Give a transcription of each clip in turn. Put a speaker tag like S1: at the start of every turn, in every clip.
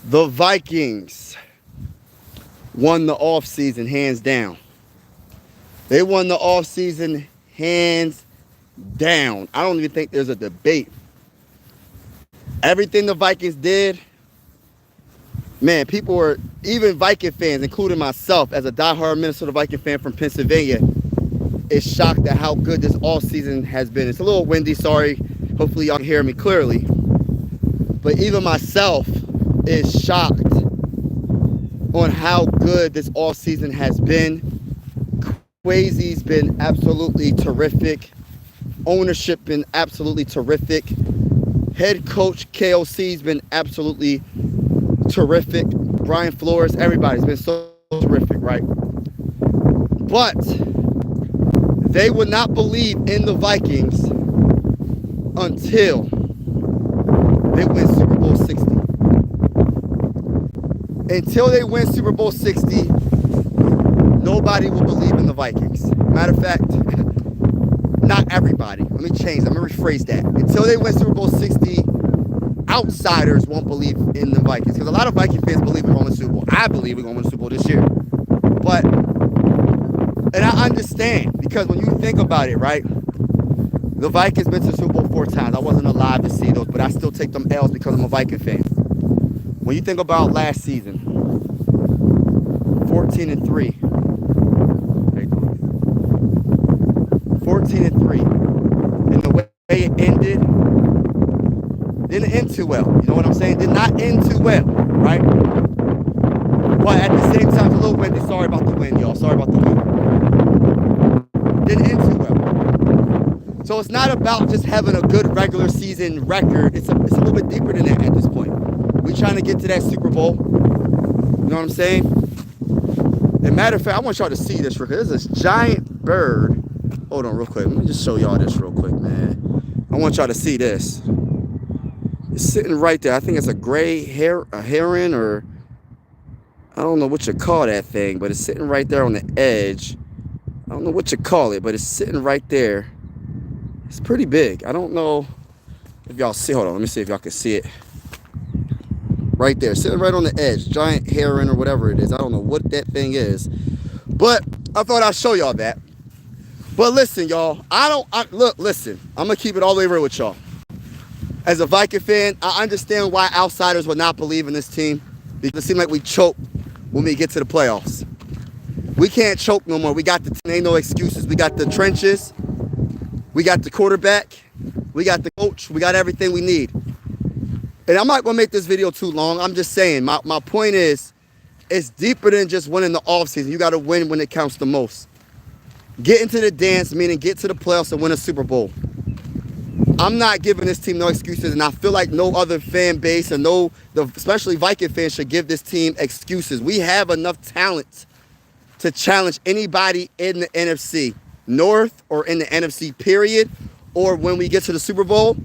S1: The Vikings won the offseason hands down. They won the offseason hands down. I don't even think there's a debate. Everything the Vikings did, man, people were, even Viking fans, including myself as a diehard Minnesota Viking fan from Pennsylvania, is shocked at how good this offseason has been. It's a little windy, sorry. Hopefully y'all can hear me clearly. But even myself is shocked on how good this offseason has been. Quasi's been absolutely terrific. Ownership been absolutely terrific. Head coach KOC's been absolutely terrific. Brian Flores, everybody's been so terrific, right? But they would not believe in the Vikings until they win Super Bowl 60. Until they win Super Bowl 60, nobody will believe in the Vikings. Matter of fact, not everybody. Let me change. Let me rephrase that. Until they win Super Bowl 60, outsiders won't believe in the Vikings. Because a lot of Viking fans believe we're going to win Super Bowl. I believe we're going to win Super Bowl this year. But, and I understand, because when you think about it, right? The Vikings been to Super Bowl 4 times. I wasn't alive to see those, but I still take them L's because I'm a Viking fan. When you think about last season, 14-3. 14-3. And the way it ended didn't end too well. You know what I'm saying? Did not end too well, right? But at the same time, it's a little windy. Sorry about the wind, y'all. Sorry about the wind. Didn't end too well. So it's not about just having a good regular season record. It's a little bit deeper than that at this point. We're trying to get to that Super Bowl. You know what I'm saying? And matter of fact, I want y'all to see this real quick. There's this giant bird. Hold on real quick. Let me just show y'all this real quick, man. I want y'all to see this. It's sitting right there. I think it's a heron, or I don't know what you call that thing, but it's sitting right there on the edge. I don't know what you call it, but it's sitting right there. It's pretty big. I don't know if y'all see. Hold on. Let me see if y'all can see it. Right there, sitting right on the edge. Giant heron or whatever it is. I don't know what that thing is. But I thought I'd show y'all that. But listen, y'all. Listen. I'm going to keep it all the way real with y'all. As a Viking fan, I understand why outsiders would not believe in this team. Because it seems like we choke when we get to the playoffs. We can't choke no more. We got ain't no excuses. We got the trenches. We got the quarterback. We got the coach. We got everything we need. And I'm not going to make this video too long. I'm just saying, my point is, it's deeper than just winning the offseason. You got to win when it counts the most. Get into the dance, meaning get to the playoffs and win a Super Bowl. I'm not giving this team no excuses, and I feel like no other fan base, and especially Viking fans, should give this team excuses. We have enough talent to challenge anybody in the NFC North or in the NFC period, or when we get to the Super Bowl,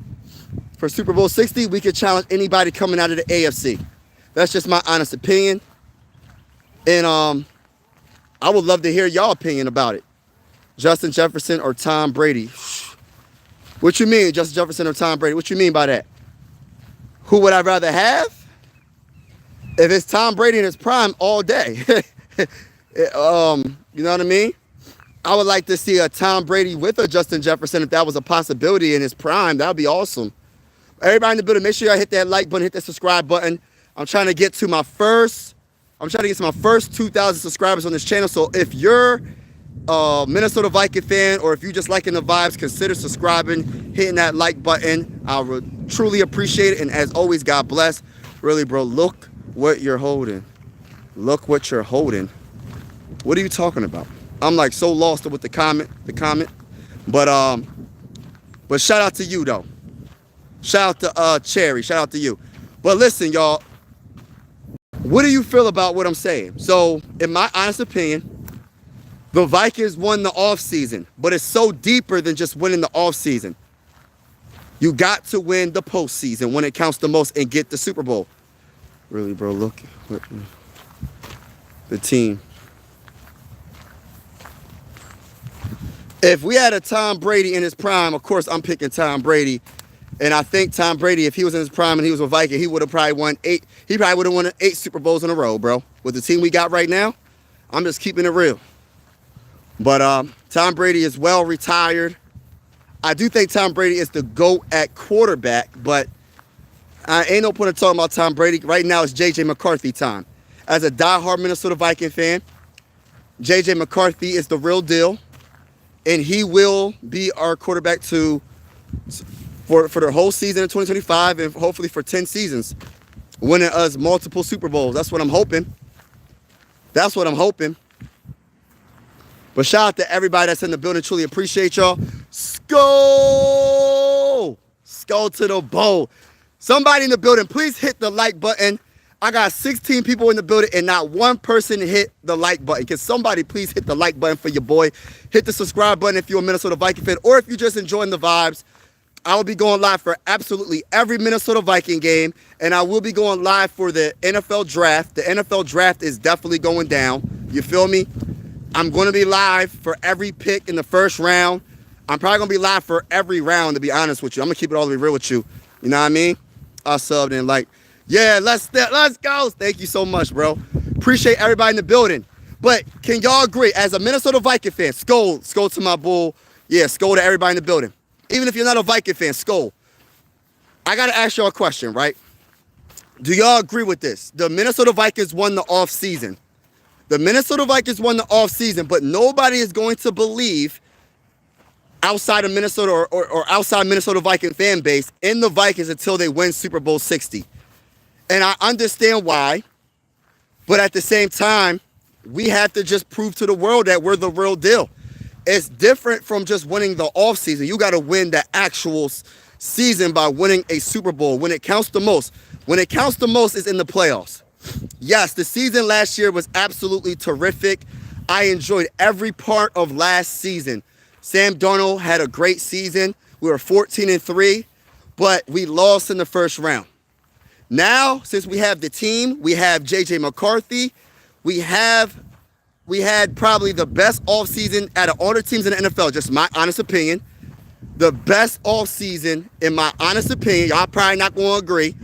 S1: for Super Bowl 60, we could challenge anybody coming out of the AFC. That's just my honest opinion. And I would love to hear y'all opinion about it. Justin Jefferson or Tom Brady? What you mean, Justin Jefferson or Tom Brady? What you mean by that? Who would I rather have? If it's Tom Brady in his prime, all day. You know what I mean? I would like to see a Tom Brady with a Justin Jefferson if that was a possibility in his prime. That would be awesome. Everybody in the building, make sure y'all hit that like button, hit that subscribe button. I'm trying to get to my first 2,000 subscribers on this channel. So if you're a Minnesota Viking fan, or if you just liking the vibes, consider subscribing, hitting that like button. I would truly appreciate it. And as always, God bless. Really, bro, look what you're holding. Look what you're holding. What are you talking about? I'm like so lost with the comment. But shout out to you though. Shout out to Cherry. Shout out to you. But listen, y'all. What do you feel about what I'm saying? So, in my honest opinion, the Vikings won the offseason. But it's so deeper than just winning the offseason. You got to win the postseason when it counts the most and get the Super Bowl. Really, bro, look. The team. If we had a Tom Brady in his prime, of course I'm picking Tom Brady And I think Tom Brady, if he was in his prime and he was a Viking, he would have probably won 8. He probably would have won 8 Super Bowls in a row, bro. With the team we got right now, I'm just keeping it real. But Tom Brady is well retired. I do think Tom Brady is the GOAT at quarterback, but I ain't no point in talking about Tom Brady. Right now it's J.J. McCarthy time. As a diehard Minnesota Viking fan, J.J. McCarthy is the real deal, and he will be our quarterback for the whole season of 2025 and hopefully for 10 seasons, winning us multiple Super Bowls. That's what I'm hoping. That's what I'm hoping. But shout out to everybody that's in the building. Truly appreciate y'all. Skull to the bowl. Somebody in the building, please hit the like button. I got 16 people in the building and not one person hit the like button. Can somebody please hit the like button for your boy? Hit the subscribe button if you're a Minnesota Viking fan, or if you're just enjoying the vibes. I will be going live for absolutely every Minnesota Viking game, and I will be going live for the NFL draft. The NFL draft is definitely going down. You feel me? I'm going to be live for every pick in the first round. I'm probably going to be live for every round, to be honest with you. I'm going to keep it all the way real with you. You know what I mean? I subbed and like, yeah, let's go. Thank you so much, bro. Appreciate everybody in the building. But can y'all agree, as a Minnesota Viking fan, skull to my bull. Yeah, skull to everybody in the building. Even if you're not a Viking fan, skull. I got to ask y'all a question, right? Do y'all agree with this? The Minnesota Vikings won the offseason. The Minnesota Vikings won the offseason, but nobody is going to believe outside of Minnesota or outside Minnesota Viking fan base in the Vikings until they win Super Bowl 60. And I understand why, but at the same time, we have to just prove to the world that we're the real deal. It's different from just winning the offseason. You got to win the actual season by winning a Super Bowl when it counts the most. When it counts the most is in the playoffs. Yes, the season last year was absolutely terrific. I enjoyed every part of last season. Sam Darnold had a great season. We were 14-3, but we lost in the first round. Now, since we have the team, we have J.J. McCarthy, we had probably the best offseason out of all the teams in the NFL, just my honest opinion. The best offseason, in my honest opinion. Y'all probably not going to agree,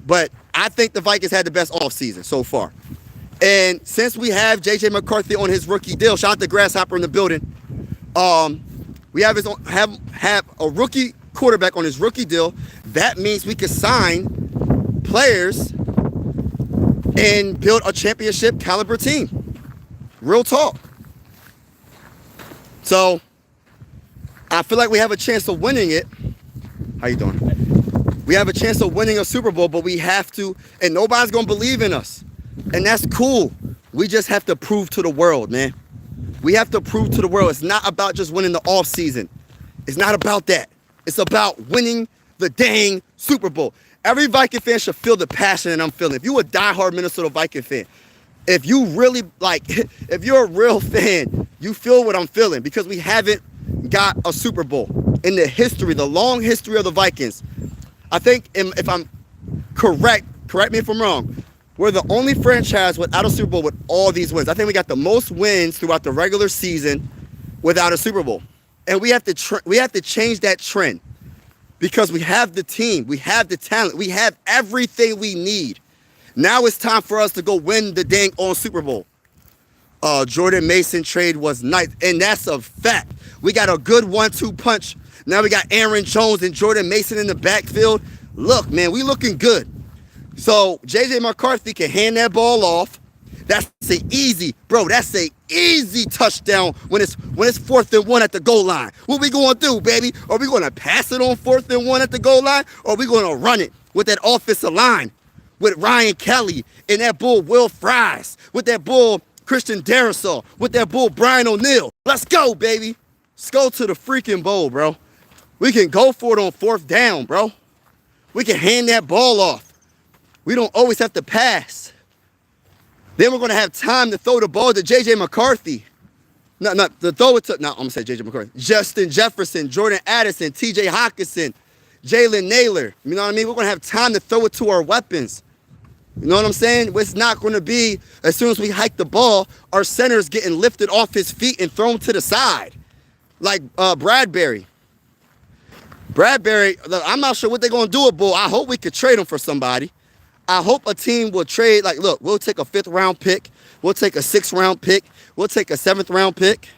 S1: but I think the Vikings had the best offseason so far. And since we have J.J. McCarthy on his rookie deal, shout out to Grasshopper in the building, we have a rookie quarterback on his rookie deal. That means we could sign players and build a championship caliber team. Real talk. So I feel like we have a chance of winning it. How you doing? We have a chance of winning a Super Bowl, but we have to, and nobody's going to believe in us. And that's cool. We just have to prove to the world, man. We have to prove to the world. It's not about just winning the offseason. It's not about that. It's about winning the dang Super Bowl. Every Viking fan should feel the passion that I'm feeling. If you're a diehard Minnesota Viking fan, if you really if you're a real fan, you feel what I'm feeling, because we haven't got a Super Bowl in the history, the long history of the Vikings. I think, if I'm correct me if I'm wrong, we're the only franchise without a Super Bowl with all these wins. I think we got the most wins throughout the regular season without a Super Bowl. And we have to change that trend, because we have the team, we have the talent, we have everything we need. Now it's time for us to go win the dang on Super Bowl. Jordan Mason trade was nice, and that's a fact. We got a good 1-2 punch. Now we got Aaron Jones and Jordan Mason in the backfield. Look, man, we looking good. So J.J. McCarthy can hand that ball off. That's an easy touchdown when it's 4th and 1 at the goal line. What we going to do, baby? Are we going to pass it on 4th and 1 at the goal line? Or are we going to run it with that offensive line, with Ryan Kelly and that bull Will Fries, with that bull Christian Darrisaw, with that bull Brian O'Neill? Let's go, baby. Let's go to the freaking bowl, bro. We can go for it on 4th down, bro. We can hand that ball off. We don't always have to pass. Then we're going to have time to throw the ball to J.J. McCarthy. I'm going to say J.J. McCarthy. Justin Jefferson, Jordan Addison, T.J. Hawkinson, Jalen Naylor. You know what I mean? We're going to have time to throw it to our weapons. You know what I'm saying? It's not going to be, as soon as we hike the ball, our center's getting lifted off his feet and thrown to the side. Like Bradbury. Bradbury, look, I'm not sure what they're going to do with Bull. I hope we could trade him for somebody. I hope a team will trade, like, look, we'll take a 5th round pick. We'll take a 6th round pick. We'll take a 7th round pick.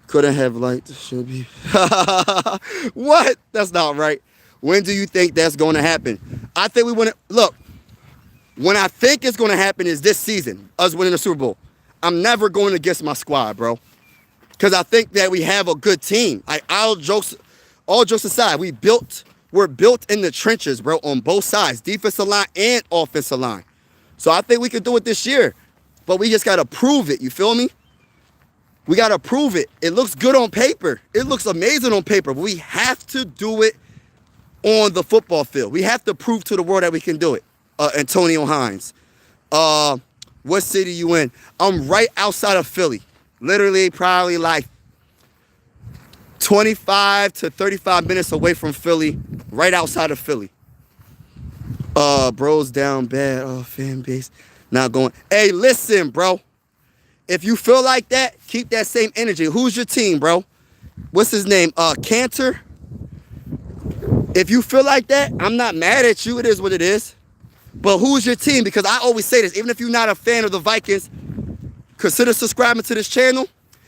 S1: Couldn't have liked, should be. What? That's not right. When do you think that's going to happen? I think we want to, look, when I think it's going to happen is this season, us winning the Super Bowl. I'm never going against my squad, bro. Because I think that we have a good team. Like, all jokes aside, we're built in the trenches, bro, on both sides, defensive line and offensive line. So I think we can do it this year. But we just got to prove it, you feel me? We got to prove it. It looks good on paper. It looks amazing on paper. But we have to do it on the football field. We have to prove to the world that we can do it. Antonio Hines. What city you in? I'm right outside of Philly. Literally probably like 25 to 35 minutes away from Philly. Right outside of Philly. Bros down bad. Oh, fan base. Not going. Hey, listen, bro. If you feel like that, keep that same energy. Who's your team, bro? What's his name? Cantor? If you feel like that, I'm not mad at you. It is what it is. But who's your team? Because I always say this, even if you're not a fan of the Vikings, consider subscribing to this channel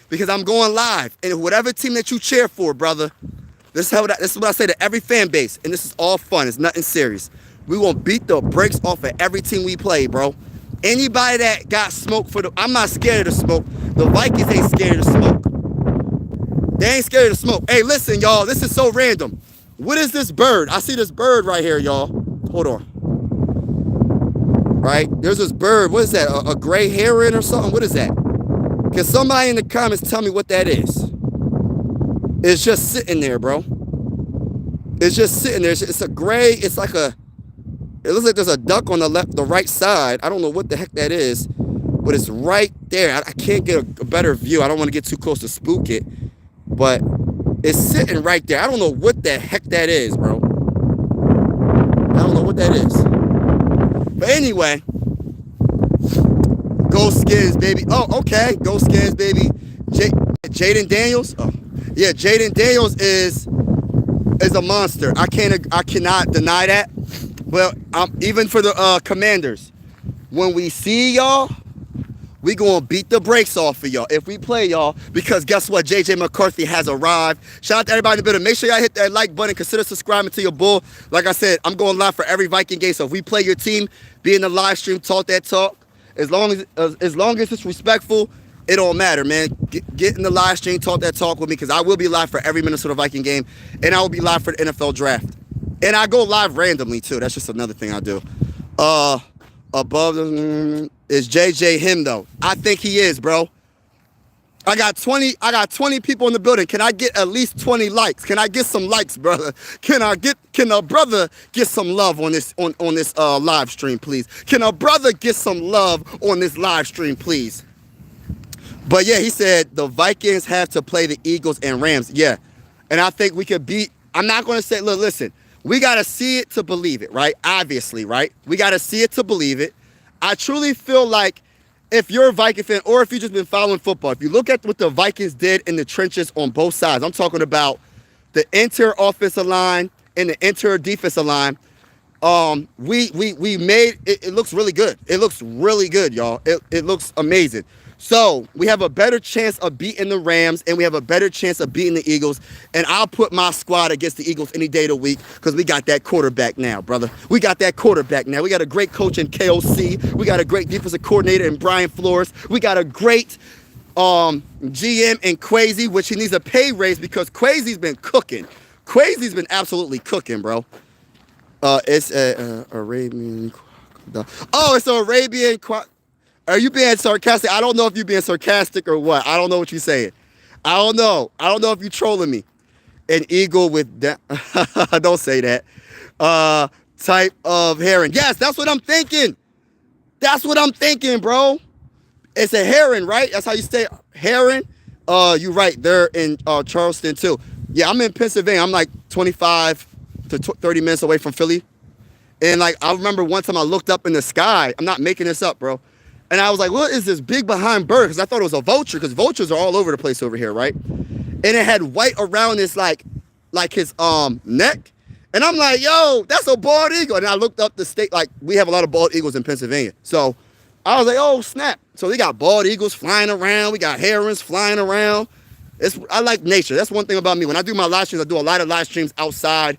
S1: because I'm going live. And whatever team that you cheer for, brother, this is what I say to every fan base. And this is all fun. It's nothing serious. We gonna beat the brakes off of every team we play, bro. Anybody that got smoke I'm not scared of the smoke. The Vikings ain't scared of the smoke. They ain't scared of the smoke. Hey, listen, y'all. This is so random. What is this bird? I see this bird right here, y'all. Hold on. Right? There's this bird. What is that? A gray heron or something? What is that? Can somebody in the comments tell me what that is? It's just sitting there, bro. It's just sitting there. It's a gray. It's like it looks like there's a duck on the right side. I don't know what the heck that is, but it's right there. I can't get a better view. I don't want to get too close to spook it, but it's sitting right there. I don't know what the heck that is, bro. I don't know what that is. But anyway, go Skins, baby. Oh, okay. Go Skins, baby. Jaden Daniels. Oh, yeah. Jaden Daniels is a monster. I cannot deny that. Well, even for the Commanders, when we see y'all, we gonna beat the brakes off of y'all if we play y'all. Because guess what? JJ McCarthy has arrived. Shout out to everybody in the building. Make sure y'all hit that like button. Consider subscribing to your bull. Like I said, I'm going live for every Viking game. So if we play your team, be in the live stream, talk that talk. As long as it's respectful, it don't matter, man. Get in the live stream, talk that talk with me, because I will be live for every Minnesota Viking game, and I will be live for the NFL draft. And I go live randomly too. That's just another thing I do. Above is JJ him though? I think he is, bro. I got 20 people in the building. Can I get at least 20 likes? Can I get some likes, brother? Can a brother get some love on this live stream, please? Can a brother get some love on this live stream, please? But yeah, he said the Vikings have to play the Eagles and Rams. Yeah. And I think we could beat. I'm not going to say, look, listen. We got to see it to believe it, right? Obviously, right? We got to see it to believe it. I truly feel like if you're a Viking fan or if you've just been following football, if you look at what the Vikings did in the trenches on both sides, I'm talking about the interior offensive line and the interior defensive line, we made it. It looks really good. It looks really good, y'all. It looks amazing. So we have a better chance of beating the Rams, and we have a better chance of beating the Eagles. And I'll put my squad against the Eagles any day of the week because we got that quarterback now, brother. We got that quarterback now. We got a great coach in KOC. We got a great defensive coordinator in Brian Flores. We got a great GM in Quasi, which he needs a pay raise because Quasi's been cooking. Quasi's been absolutely cooking, bro. It's Arabian. Oh, it's an Arabian. Are you being sarcastic? I don't know if you're being sarcastic or what. I don't know what you're saying. I don't know. I don't know if you're trolling me. An eagle with don't say that. Type of heron. Yes, that's what I'm thinking. That's what I'm thinking, bro. It's a heron, right? That's how you say heron. You're right. They're in Charleston too. Yeah, I'm in Pennsylvania. I'm like 25 to 30 minutes away from Philly. And like I remember one time I looked up in the sky. I'm not making this up, bro. And I was like, what is this big behind bird? Because I thought it was a vulture, because vultures are all over the place over here, right? And it had white around this, like, like his neck. And I'm like, yo, that's a bald eagle. And I looked up the state, like we have a lot of bald eagles in Pennsylvania. So I was like, oh, snap. So we got bald eagles flying around. We got herons flying around. I like nature. That's one thing about me. When I do my live streams, I do a lot of live streams outside.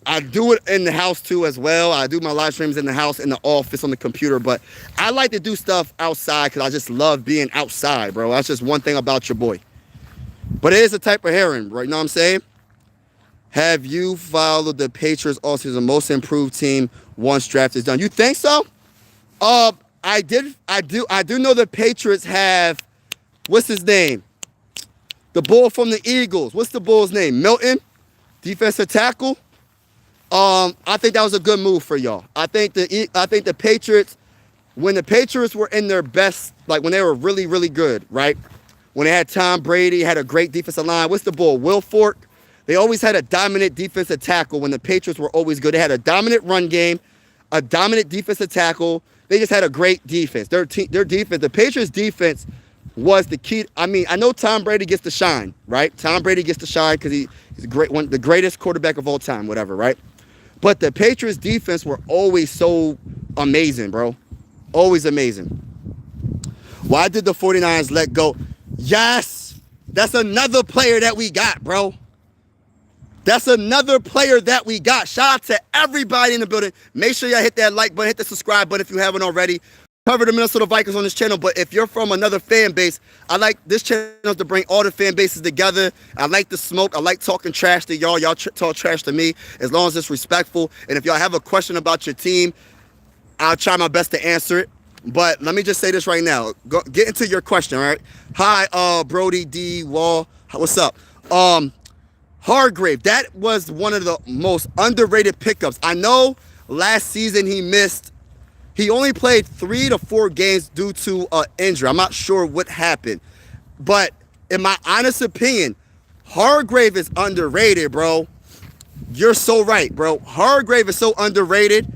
S1: I do it in the house too as well. I do my live streams in the house, in the office, on the computer. But I like to do stuff outside because I just love being outside, bro. That's just one thing about your boy. But it is a type of heron, bro. You know what I'm saying? Have you followed the Patriots all season? Most improved team once draft is done. You think so? I do know the Patriots have, what's his name? The bull from the Eagles. What's the bull's name? Milton, defensive tackle. I think that was a good move for y'all. I think the Patriots, when the Patriots were in their best, like when they were really, really good, right? When they had Tom Brady, had a great defensive line. What's the bull? Will Fork. They always had a dominant defensive tackle when the Patriots were always good. They had a dominant run game, a dominant defensive tackle. They just had a great defense. Their defense, the Patriots' defense was the key. I mean, I know Tom Brady gets to shine, right? Tom Brady gets to shine because he's the greatest quarterback of all time, whatever, right? But the Patriots' defense were always so amazing, bro. Always amazing. Why did the 49ers let go? Yes, that's another player that we got, bro. That's another player that we got. Shout out to everybody in the building. Make sure y'all hit that like button, hit the subscribe button if you haven't already. Cover the Minnesota Vikings on this channel, but if you're from another fan base, I like this channel to bring all the fan bases together. I like the smoke. I like talking trash to y'all. Y'all talk trash to me as long as it's respectful. And if y'all have a question about your team, I'll try my best to answer it. But let me just say this right now. Get into your question, all right? Hi, Brody D. Wall. What's up? Hargrave, that was one of the most underrated pickups. I know last season he only played 3 to 4 games due to injury. I'm not sure what happened. But in my honest opinion, Hargrave is underrated, bro. You're so right, bro. Hargrave is so underrated.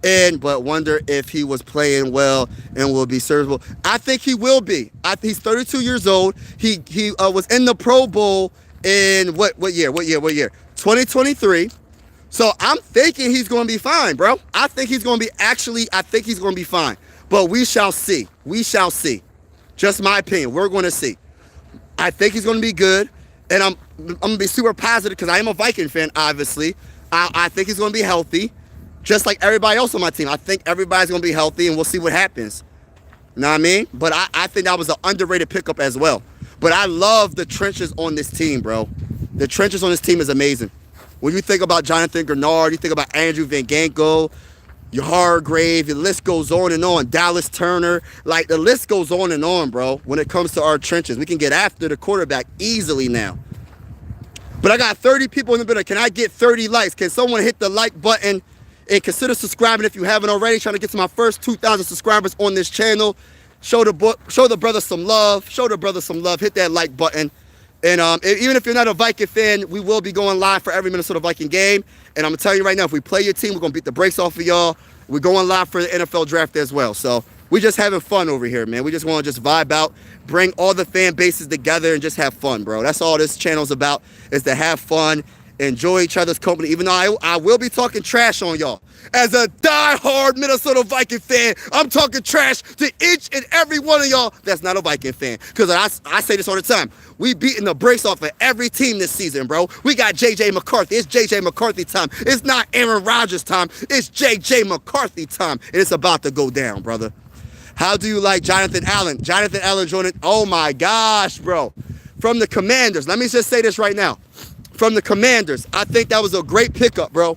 S1: But wonder if he was playing well and will be serviceable. I think he will be. He's 32 years old. He was in the Pro Bowl in what year? 2023. So I'm thinking he's going to be fine, bro. I think he's going to be fine. But we shall see. We shall see. Just my opinion. We're going to see. I think he's going to be good. And I'm going to be super positive because I am a Viking fan, obviously. I think he's going to be healthy. Just like everybody else on my team. I think everybody's going to be healthy and we'll see what happens. You know what I mean? But I think that was an underrated pickup as well. But I love the trenches on this team, bro. The trenches on this team is amazing. When you think about Jonathan Grenard, you think about Andrew Van Ginkel, your Hargrave, the list goes on and on. Dallas Turner, like the list goes on and on, bro. When it comes to our trenches, we can get after the quarterback easily now. But I got 30 people in the building. Can I get 30 likes? Can someone hit the like button and consider subscribing if you haven't already? Trying to get to my first 2,000 subscribers on this channel. Show the brother some love. Show the brother some love. Hit that like button. And even if you're not a Viking fan, we will be going live for every Minnesota Viking game. And I'm going to tell you right now, if we play your team, we're going to beat the brakes off of y'all. We're going live for the NFL draft as well. So we're just having fun over here, man. We just want to just vibe out, bring all the fan bases together and just have fun, bro. That's all this channel's about, is to have fun, enjoy each other's company, even though I will be talking trash on y'all. As a die-hard Minnesota Viking fan, I'm talking trash to each and every one of y'all that's not a Viking fan. Because I say this all the time. We beating the brakes off of every team this season, bro. We got J.J. McCarthy. It's J.J. McCarthy time. It's not Aaron Rodgers time. It's J.J. McCarthy time. And it's about to go down, brother. How do you like Jonathan Allen? Jonathan Allen joining. Oh, my gosh, bro. From the Commanders. Let me just say this right now. From the Commanders, I think that was a great pickup, bro.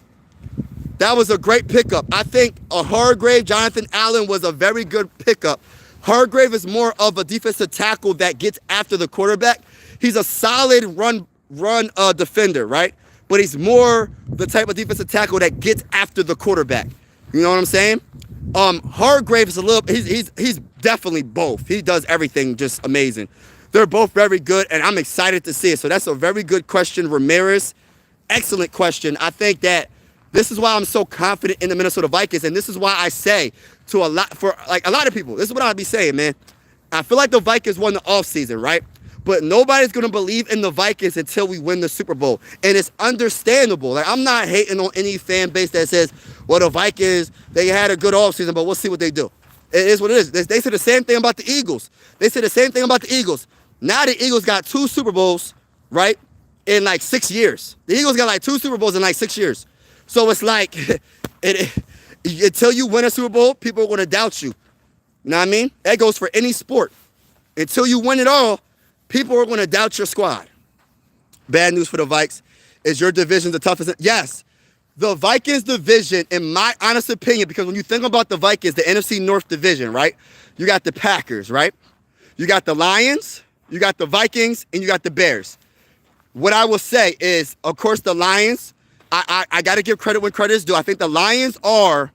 S1: That was a great pickup. I think a Hargrave, Jonathan Allen was a very good pickup. Hargrave is more of a defensive tackle that gets after the quarterback. He's a solid run defender, right? But he's more the type of defensive tackle that gets after the quarterback. You know what I'm saying? Hargrave is he's definitely both. He does everything just amazing. They're both very good, and I'm excited to see it. So that's a very good question, Ramirez. Excellent question. I think that this is why I'm so confident in the Minnesota Vikings, and this is why I say to a lot of people, this is what I'll be saying, man. I feel like the Vikings won the offseason, right? But nobody's going to believe in the Vikings until we win the Super Bowl. And it's understandable. Like, I'm not hating on any fan base that says, well, the Vikings, they had a good offseason, but we'll see what they do. It is what it is. They said the same thing about the Eagles. They said the same thing about the Eagles. Now the Eagles got 2 Super Bowls, right, in like 6 years. The Eagles got like 2 Super Bowls in like 6 years. So it's like, until you win a Super Bowl, people are going to doubt you. You know what I mean? That goes for any sport. Until you win it all, people are going to doubt your squad. Bad news for the Vikes. Is your division the toughest? Yes. The Vikings division, in my honest opinion, because when you think about the Vikings, the NFC North division, right? You got the Packers, right? You got the Lions, you got the Vikings, and you got the Bears. What I will say is, of course, the Lions, I got to give credit when credit is due. I think the Lions are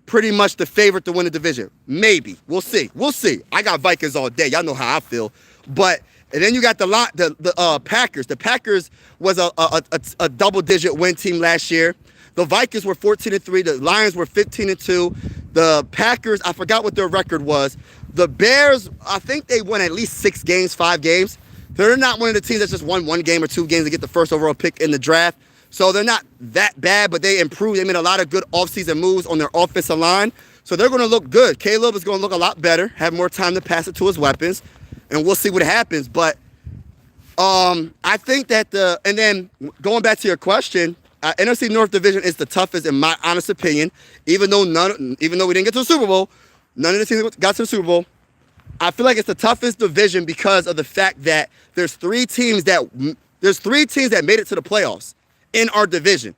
S1: pretty much the favorite to win the division. Maybe. We'll see. We'll see. I got Vikings all day. Y'all know how I feel. But, and then you got the Packers. The Packers was a double-digit win team last year. The Vikings were 14-3. The Lions were 15-2. The Packers, I forgot what their record was. The Bears, I think they won at least 6 games, 5 games. They're not one of the teams that just won 1 game or 2 games to get the first overall pick in the draft. So they're not that bad, but they improved. They made a lot of good offseason moves on their offensive line. So they're going to look good. Caleb is going to look a lot better, have more time to pass it to his weapons, and we'll see what happens. But I think that and then going back to your question, NFC North Division is the toughest in my honest opinion. Even though we didn't get to the Super Bowl, none of the teams got to the Super Bowl. I feel like it's the toughest division because of the fact that there's 3 teams that made it to the playoffs in our division.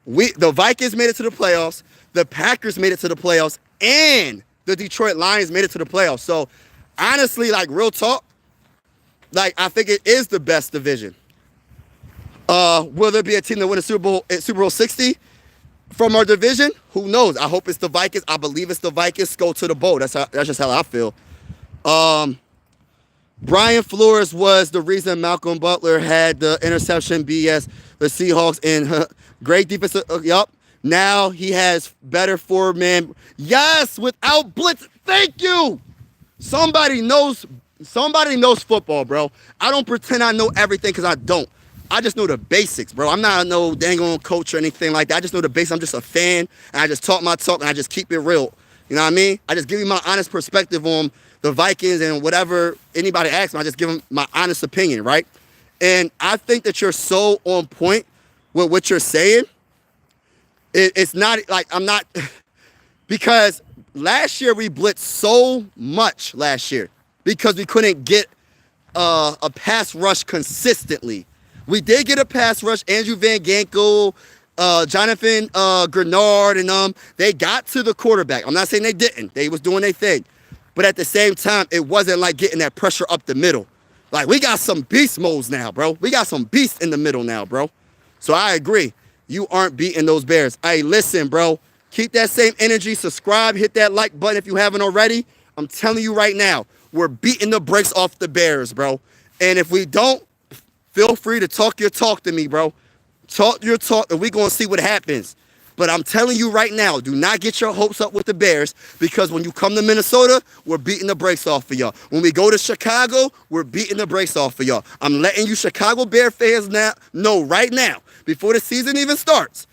S1: The Vikings made it to the playoffs, the Packers made it to the playoffs, and the Detroit Lions made it to the playoffs. So honestly, like real talk, like I think it is the best division. Will there be a team that win a Super Bowl 60 from our division? Who knows? I hope it's the Vikings. I believe it's the Vikings. Go to the bowl. That's just how I feel. Brian Flores was the reason Malcolm Butler had the interception BS the Seahawks in great defense. Yup. Now he has better 4-man. Yes, without blitz. Thank you. Somebody knows football, bro. I don't pretend I know everything because I don't. I just know the basics, bro. I'm not no dang on coach or anything like that. I just know the basics. I'm just a fan, and I just talk my talk, and I just keep it real. You know what I mean? I just give you my honest perspective on the Vikings and whatever anybody asks me. I just give them my honest opinion, right? And I think that you're so on point with what you're saying. It's not like I'm not because last year we blitzed so much last year because we couldn't get a pass rush consistently. We did get a pass rush. Andrew Van Ginkel, Jonathan Grenard, and they got to the quarterback. I'm not saying they didn't. They was doing their thing. But at the same time, it wasn't like getting that pressure up the middle. Like, we got some beast modes now, bro. We got some beasts in the middle now, bro. So I agree. You aren't beating those Bears. Hey, listen, bro. Keep that same energy. Subscribe. Hit that like button if you haven't already. I'm telling you right now, we're beating the brakes off the Bears, bro. And if we don't, feel free to talk your talk to me, bro. Talk your talk, and we're going to see what happens. But I'm telling you right now, do not get your hopes up with the Bears because when you come to Minnesota, we're beating the brakes off of y'all. When we go to Chicago, we're beating the brakes off of y'all. I'm letting you Chicago Bear fans know right now, before the season even starts,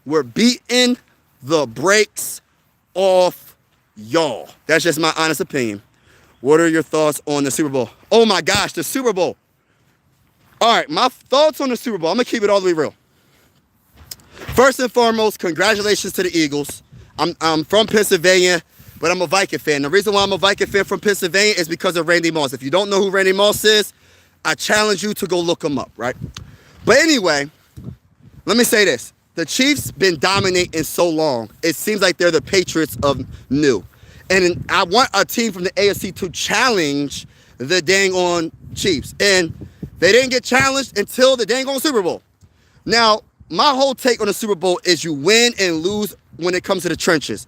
S1: we're beating the brakes off y'all. That's just my honest opinion. What are your thoughts on the Super Bowl? Oh my gosh, the Super Bowl. All right, my thoughts on the Super Bowl. I'm going to keep it all the way real. First and foremost, congratulations to the Eagles. I'm from Pennsylvania, but I'm a Viking fan. The reason why I'm a Viking fan from Pennsylvania is because of Randy Moss. If you don't know who Randy Moss is, I challenge you to go look him up, right? But anyway, let me say this. The Chiefs been dominating so long. It seems like they're the Patriots of new. And I want a team from the AFC to challenge the dang on Chiefs. And they didn't get challenged until the dang on Super Bowl. Now, my whole take on the Super Bowl is you win and lose when it comes to the trenches.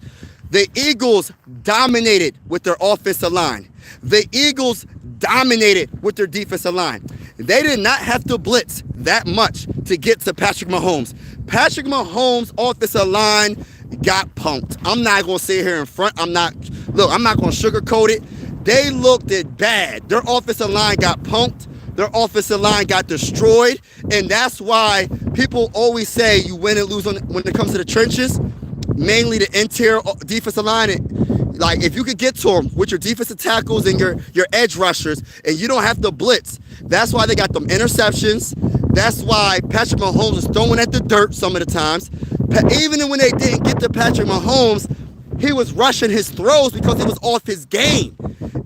S1: The Eagles dominated with their offensive line. The Eagles dominated with their defensive line. They did not have to blitz that much to get to Patrick Mahomes. Patrick Mahomes' offensive line got punked. I'm not going to sit here in front. I'm not going to sugarcoat it. They looked it bad. Their offensive line got punked. Their offensive line got destroyed. And that's why people always say you win and lose when it comes to the trenches, mainly the interior defensive line. Like, if you could get to them with your defensive tackles and your edge rushers, and you don't have to blitz, that's why they got them interceptions. That's why Patrick Mahomes was throwing at the dirt some of the times. Even when they didn't get to Patrick Mahomes, he was rushing his throws because he was off his game.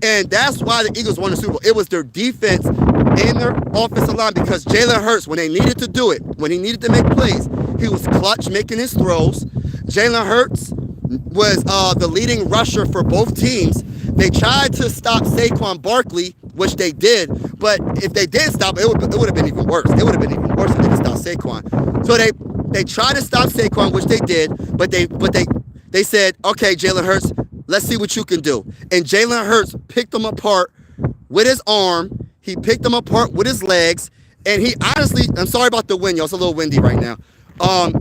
S1: And that's why the Eagles won the Super Bowl. It was their defense and their offensive line, because Jalen Hurts, when they needed to do it, when he needed to make plays, he was clutch making his throws. Jalen Hurts was the leading rusher for both teams. They tried to stop Saquon Barkley, which they did, but if they did stop, it would have been even worse. It would have been even worse if they didn't stop Saquon. So they tried to stop Saquon, which they did, but they said, okay, Jalen Hurts, let's see what you can do. And Jalen Hurts picked them apart with his arm. He picked them apart with his legs. And he honestly, I'm sorry about the wind, y'all. It's a little windy right now.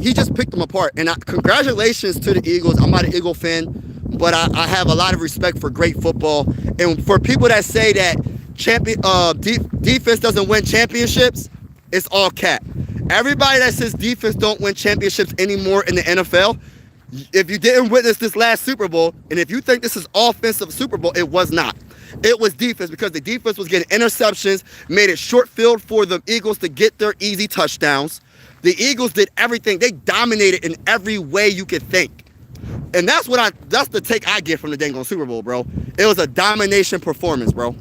S1: He just picked them apart. And congratulations to the Eagles. I'm not an Eagle fan, but I have a lot of respect for great football. And for people that say that defense doesn't win championships, it's all cap. Everybody that says defense don't win championships anymore in the NFL, if you didn't witness this last Super Bowl, and if you think this is offensive Super Bowl, it was not. It was defense, because the defense was getting interceptions, made it short field for the Eagles to get their easy touchdowns. The Eagles did everything. They dominated in every way you could think. And that's the take I get from the dang on Super Bowl, bro. It was a domination performance, bro.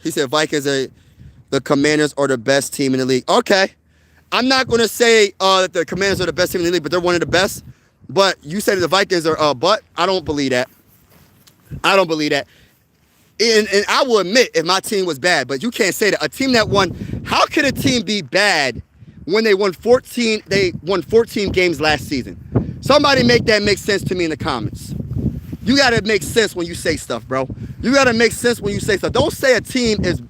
S1: He said Vikings the Commanders are the best team in the league. Okay. I'm not going to say that the Commanders are the best team in the league, but they're one of the best. But you said the Vikings are but I don't believe that. I don't believe that. And I will admit if my team was bad, but you can't say that. A team that won, how could a team be bad when they won 14 games last season? Somebody make that make sense to me in the comments. You got to make sense when you say stuff, bro. You got to make sense when you say stuff. Don't say a team is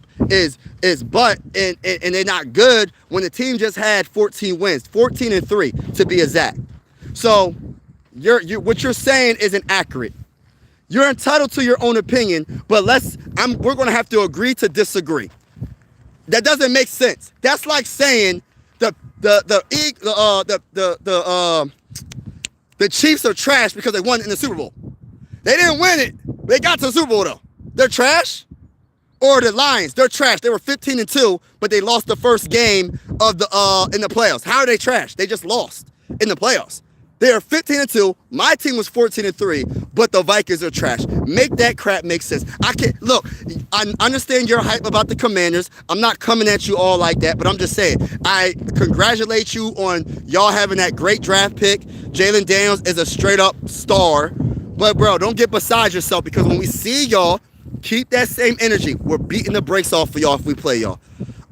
S1: but and they're not good when the team just had 14 wins, 14-3 to be exact. So what you're saying isn't accurate. You're entitled to your own opinion, but we're going to have to agree to disagree. That doesn't make sense. That's like saying the Chiefs are trash because they won in the Super Bowl. They didn't win it. They got to the Super Bowl though. They're trash. Or the Lions, they're trash. They were 15-2, but they lost the first game of in the playoffs. How are they trash? They just lost in the playoffs. They are 15-2. My team was 14-3, but the Vikings are trash. Make that crap make sense. I understand your hype about the Commanders. I'm not coming at you all like that, but I'm just saying, I congratulate you on y'all having that great draft pick. Jalen Daniels is a straight up star. But bro, don't get beside yourself, because when we see y'all, keep that same energy. We're beating the brakes off for y'all if we play y'all.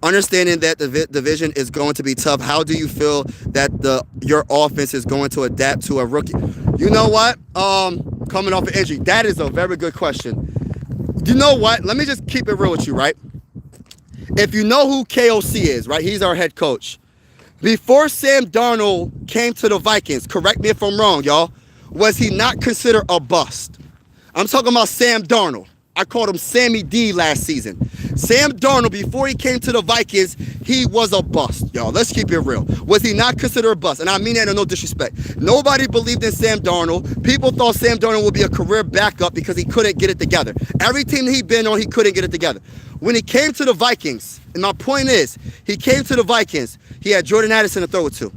S1: Understanding that the division is going to be tough, how do you feel that your offense is going to adapt to a rookie? You know what? Coming off an injury, that is a very good question. You know what? Let me just keep it real with you, right? If you know who KOC is, right? He's our head coach. Before Sam Darnold came to the Vikings, correct me if I'm wrong, y'all, was he not considered a bust? I'm talking about Sam Darnold. I called him Sammy D last season. Sam Darnold, before he came to the Vikings, he was a bust, y'all. Let's keep it real. Was he not considered a bust? And I mean that in no disrespect. Nobody believed in Sam Darnold. People thought Sam Darnold would be a career backup because he couldn't get it together. Every team that he'd been on, he couldn't get it together. When he came to the Vikings, and my point is, he came to the Vikings, he had Jordan Addison to throw it to.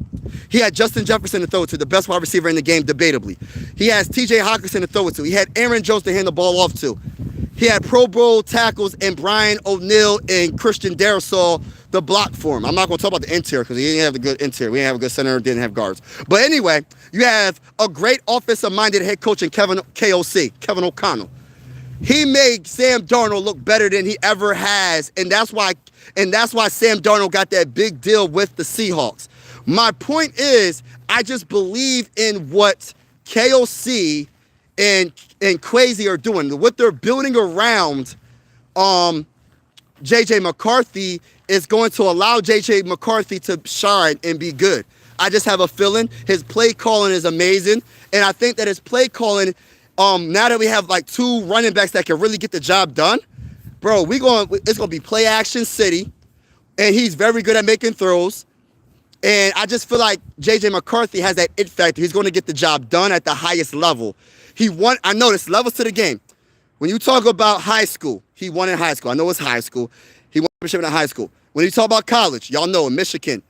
S1: He had Justin Jefferson to throw it to, the best wide receiver in the game, debatably. He has T.J. Hockenson to throw it to. He had Aaron Jones to hand the ball off to. He had Pro Bowl tackles and Brian O'Neill and Christian Darrisaw the block for him. I'm not going to talk about the interior because he didn't have a good interior. We didn't have a good center, didn't have guards. But anyway, you have a great offensive-minded head coach in Kevin O'Connell. He made Sam Darnold look better than he ever has, and that's why Sam Darnold got that big deal with the Seahawks. My point is, I just believe in what KOC and Kwesi are doing. What they're building around J.J. McCarthy is going to allow J.J. McCarthy to shine and be good. I just have a feeling his play calling is amazing, and I think that his play calling Now that we have like 2 running backs that can really get the job done, bro, it's gonna be play action city, and he's very good at making throws. And I just feel like JJ McCarthy has that it factor. He's going to get the job done at the highest level. I know there's levels to the game. When you talk about high school, he won in high school. I know it's high school. He won a championship in high school. When you talk about college, y'all know in Michigan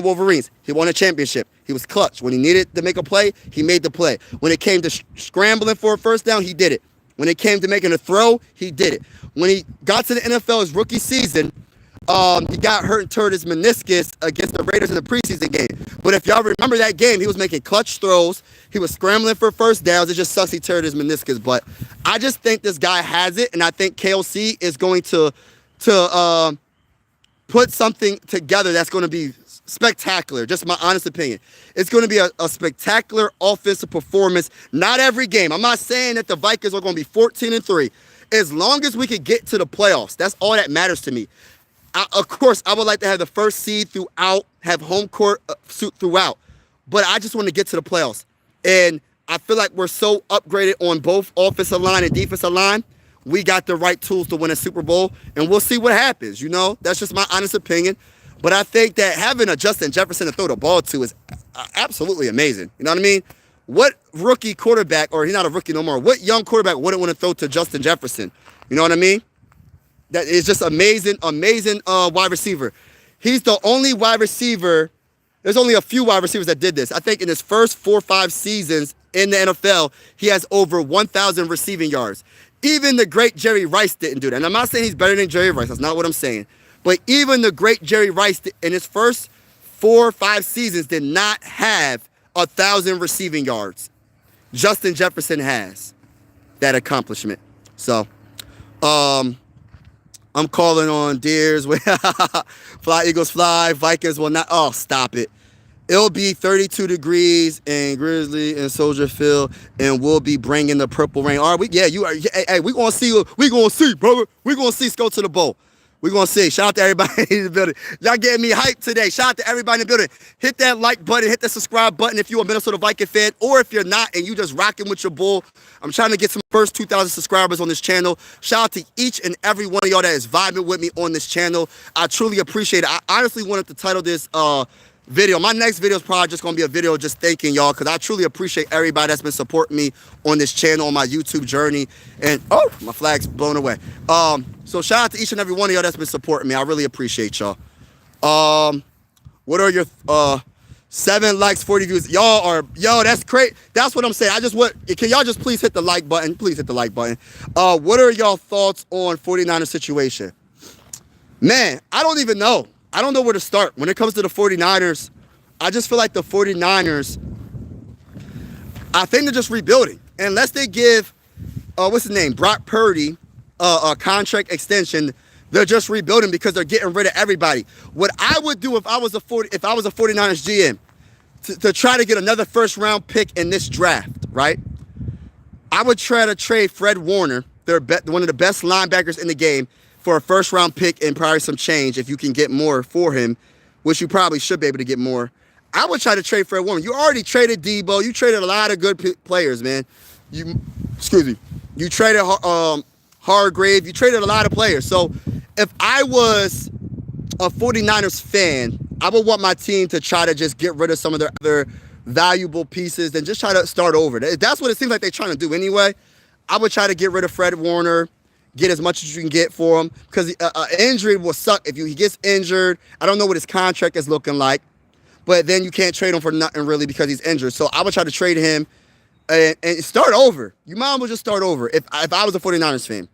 S1: Wolverines, he won a championship. He was clutch. When he needed to make a play, he made the play. When it came to scrambling for a first down, he did it. When it came to making a throw, he did it. When he got to the NFL his rookie season, he got hurt and tore his meniscus against the Raiders in the preseason game. But if y'all remember that game, he was making clutch throws. He was scrambling for first downs. It just sucks he tore his meniscus. But I just think this guy has it, and I think KOC is going to put something together that's going to be spectacular. Just my honest opinion. It's going to be a spectacular offensive performance. Not every game. I'm not saying that the Vikings are going to be 14-3. As long as we can get to the playoffs, that's all that matters to me. Of course, I would like to have the first seed throughout, have home court throughout. But I just want to get to the playoffs. And I feel like we're so upgraded on both offensive line and defensive line. We got the right tools to win a Super Bowl. And we'll see what happens, you know? That's just my honest opinion. But I think that having a Justin Jefferson to throw the ball to is absolutely amazing. You know what I mean? What rookie quarterback, or he's not a rookie no more, what young quarterback wouldn't want to throw to Justin Jefferson? You know what I mean? That is just amazing wide receiver. He's the only wide receiver. There's only a few wide receivers that did this. I think in his first 4 or 5 seasons in the NFL, he has over 1,000 receiving yards. Even the great Jerry Rice didn't do that. And I'm not saying he's better than Jerry Rice. That's not what I'm saying. But even the great Jerry Rice in his first 4 or 5 seasons did not have 1,000 receiving yards. Justin Jefferson has that accomplishment. So, I'm calling on Deers. Fly, Eagles, fly. Vikings will not. Oh, stop it. It'll be 32 degrees in Grizzly and Soldier Field, and we'll be bringing the purple rain. All right, you are. Hey, we gonna see. We gonna see, brother. We gonna see. Let's go to the bowl. We're going to see. Shout out to everybody in the building. Y'all getting me hyped today. Shout out to everybody in the building. Hit that like button. Hit that subscribe button if you're a Minnesota Viking fan, or if you're not and you just rocking with your bull. I'm trying to get some first 2,000 subscribers on this channel. Shout out to each and every one of y'all that is vibing with me on this channel. I truly appreciate it. I honestly wanted to title this video. My next video is probably just going to be a video just thanking y'all, because I truly appreciate everybody that's been supporting me on this channel, on my YouTube journey. And, oh, my flag's blown away. So shout out to each and every one of y'all that's been supporting me. I really appreciate y'all. What are your 7 likes, 40 views? Y'all are, that's great. That's what I'm saying. Can y'all just please hit the like button? Please hit the like button. What are y'all thoughts on 49ers situation? Man, I don't even know. I don't know where to start. When it comes to the 49ers, I just feel like the 49ers, I think they're just rebuilding. Unless they give, what's his name, Brock Purdy, a contract extension, they're just rebuilding because they're getting rid of everybody. What I would do if I was a 49ers GM to try to get another first-round pick in this draft, right? I would try to trade Fred Warner, one of the best linebackers in the game, for a first-round pick and probably some change if you can get more for him, which you probably should be able to get more. I would try to trade Fred Warner. You already traded Debo. You traded a lot of good players, man. You traded Hargrave. You traded a lot of players. So if I was a 49ers fan, I would want my team to try to just get rid of some of their other valuable pieces and just try to start over. That's what it seems like they're trying to do anyway. I would try to get rid of Fred Warner, get as much as you can get for him, because injury will suck if he gets injured. I don't know what his contract is looking like, but then you can't trade him for nothing really because he's injured. So I would try to trade him and start over. You might as well just start over if I was a 49ers fan.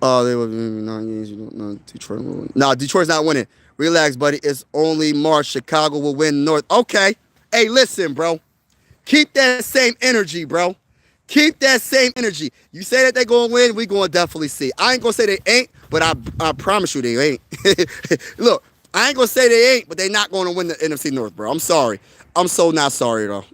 S1: They would 9 games. You don't know Detroit will win. No, Detroit's not winning. Relax, buddy. It's only March. Chicago will win North. Okay. Hey, listen, bro. Keep that same energy, bro. Keep that same energy. You say that they're going to win, we're going to definitely see. I ain't going to say they ain't, but I promise you they ain't. Look, I ain't going to say they ain't, but they're not going to win the NFC North, bro. I'm sorry. I'm so not sorry, though.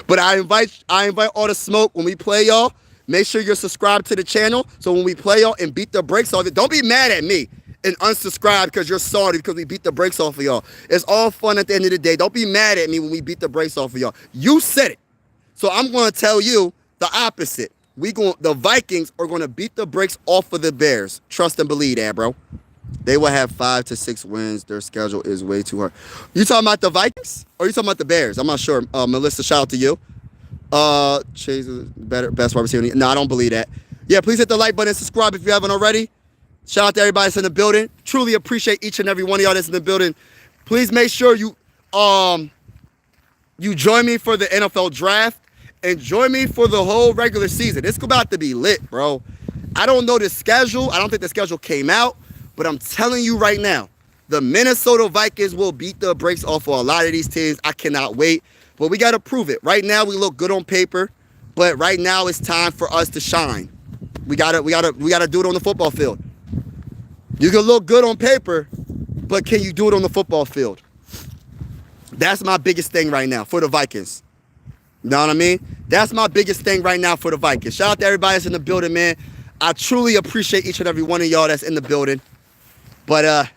S1: But I invite all the smoke when we play y'all. Make sure you're subscribed to the channel, so when we play y'all and beat the brakes off it, don't be mad at me and unsubscribe because you're sorry because we beat the brakes off of y'all. It's all fun at the end of the day. Don't be mad at me when we beat the brakes off of y'all. You said it. So I'm going to tell you The opposite. The Vikings are going to beat the brakes off of the Bears. Trust and believe that, bro. They will have 5 to 6 wins. Their schedule is way too hard. You talking about the Vikings or you talking about the Bears? I'm not sure. Melissa, shout out to you. Chase is best wide receiver. No, I don't believe that. Yeah, please hit the like button and subscribe if you haven't already. Shout out to everybody that's in the building. Truly appreciate each and every one of y'all that's in the building. Please make sure you join me for the NFL draft and join me for the whole regular season. It's about to be lit, bro. I don't know the schedule. I don't think the schedule came out, but I'm telling you right now, the Minnesota Vikings will beat the brakes off of a lot of these teams. I cannot wait, but we got to prove it. Right now, we look good on paper, but right now it's time for us to shine. We gotta do it on the football field. You can look good on paper, but can you do it on the football field? That's my biggest thing right now for the Vikings. You know what I mean? That's my biggest thing right now for the Vikings. Shout out to everybody that's in the building, man. I truly appreciate each and every one of y'all that's in the building. But